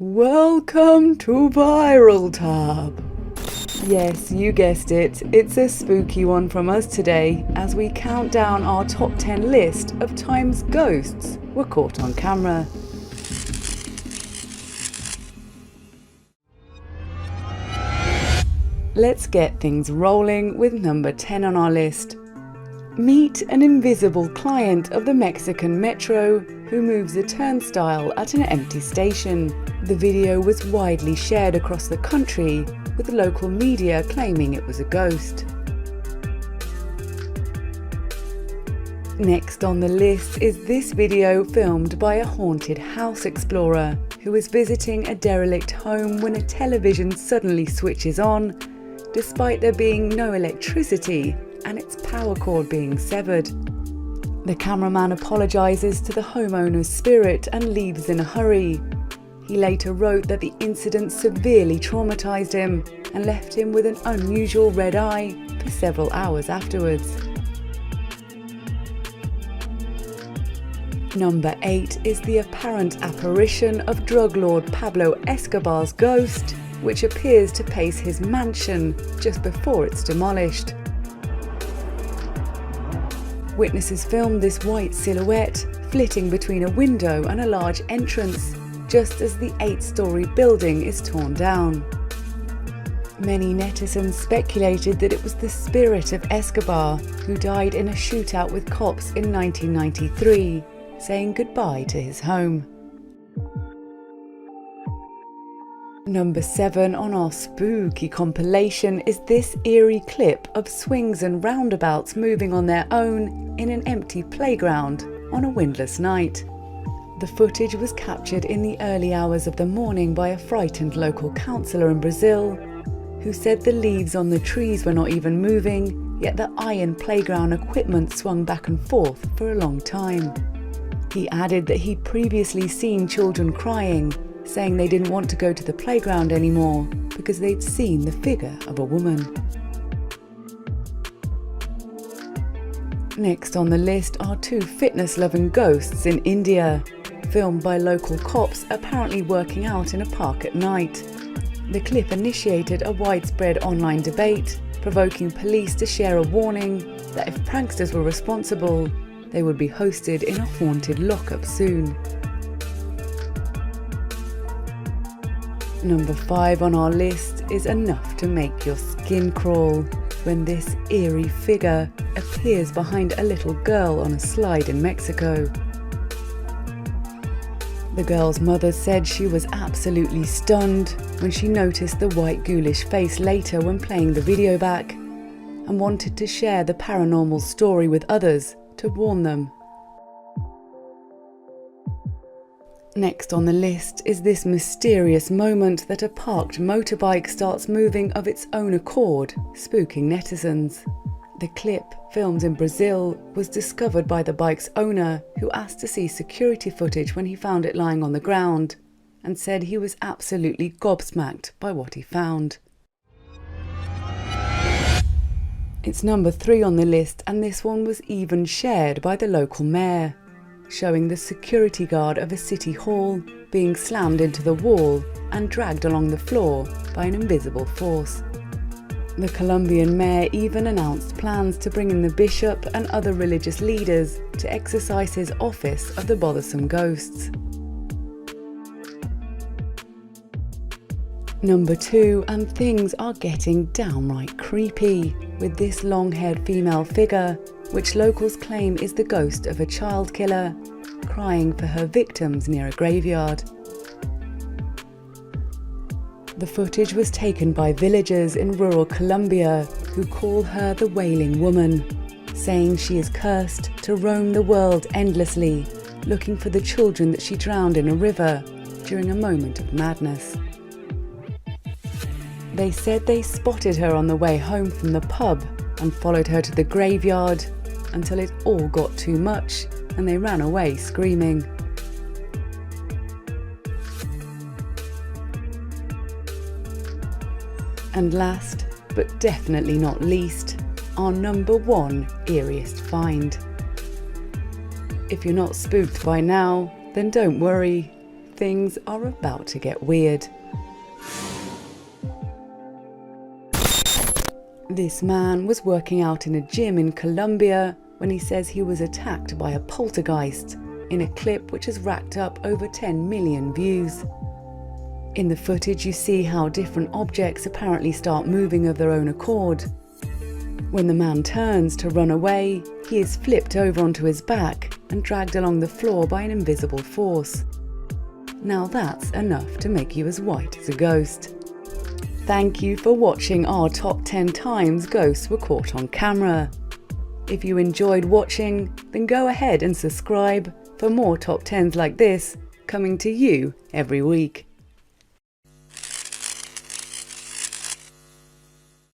Welcome to Viral Tab. Yes, you guessed it, it's a spooky one from us today as we count down our top 10 list of times ghosts were caught on camera. Let's get things rolling with number 10 on our list. Meet an invisible client of the Mexican Metro who moves a turnstile at an empty station. The video was widely shared across the country, with local media claiming it was a ghost. Next on the list is this video filmed by a haunted house explorer who was visiting a derelict home when a television suddenly switches on, despite there being no electricity and its power cord being severed. The cameraman apologizes to the homeowner's spirit and leaves in a hurry. He later wrote that the incident severely traumatized him and left him with an unusual red eye for several hours afterwards. Number 8 is the apparent apparition of drug lord Pablo Escobar's ghost, which appears to pace his mansion just before it's demolished. Witnesses filmed this white silhouette flitting between a window and a large entrance, just as the 8-story building is torn down. Many netizens speculated that it was the spirit of Escobar, who died in a shootout with cops in 1993, saying goodbye to his home. Number 7 on our spooky compilation is this eerie clip of swings and roundabouts moving on their own in an empty playground on a windless night. The footage was captured in the early hours of the morning by a frightened local councillor in Brazil, who said the leaves on the trees were not even moving, yet the iron playground equipment swung back and forth for a long time. He added that he'd previously seen children crying, saying they didn't want to go to the playground anymore because they'd seen the figure of a woman. Next on the list are 2 fitness-loving ghosts in India, filmed by local cops apparently working out in a park at night. The clip initiated a widespread online debate, provoking police to share a warning that if pranksters were responsible, they would be hosted in a haunted lockup soon. Number 5 on our list is enough to make your skin crawl when this eerie figure appears behind a little girl on a slide in Mexico. The girl's mother said she was absolutely stunned when she noticed the white ghoulish face later when playing the video back, and wanted to share the paranormal story with others to warn them. Next on the list is this mysterious moment that a parked motorbike starts moving of its own accord, spooking netizens. The clip, filmed in Brazil, was discovered by the bike's owner, who asked to see security footage when he found it lying on the ground, and said he was absolutely gobsmacked by what he found. It's number 3 on the list, and this one was even shared by the local mayor, showing the security guard of a city hall being slammed into the wall and dragged along the floor by an invisible force. The Colombian mayor even announced plans to bring in the bishop and other religious leaders to exorcise his office of the bothersome ghosts. Number 2, and things are getting downright creepy, with this long-haired female figure, which locals claim is the ghost of a child killer, crying for her victims near a graveyard. The footage was taken by villagers in rural Colombia who call her the Wailing Woman, saying she is cursed to roam the world endlessly, looking for the children that she drowned in a river during a moment of madness. They said they spotted her on the way home from the pub and followed her to the graveyard until it all got too much and they ran away screaming. And last, but definitely not least, our number 1 eeriest find. If you're not spooked by now, then don't worry. things are about to get weird. This man was working out in a gym in Colombia when he says he was attacked by a poltergeist in a clip which has racked up over 10 million views. In the footage, you see how different objects apparently start moving of their own accord. When the man turns to run away, he is flipped over onto his back and dragged along the floor by an invisible force. Now that's enough to make you as white as a ghost. Thank you for watching our top 10 times ghosts were caught on camera. If you enjoyed watching, then go ahead and subscribe for more top 10s like this coming to you every week.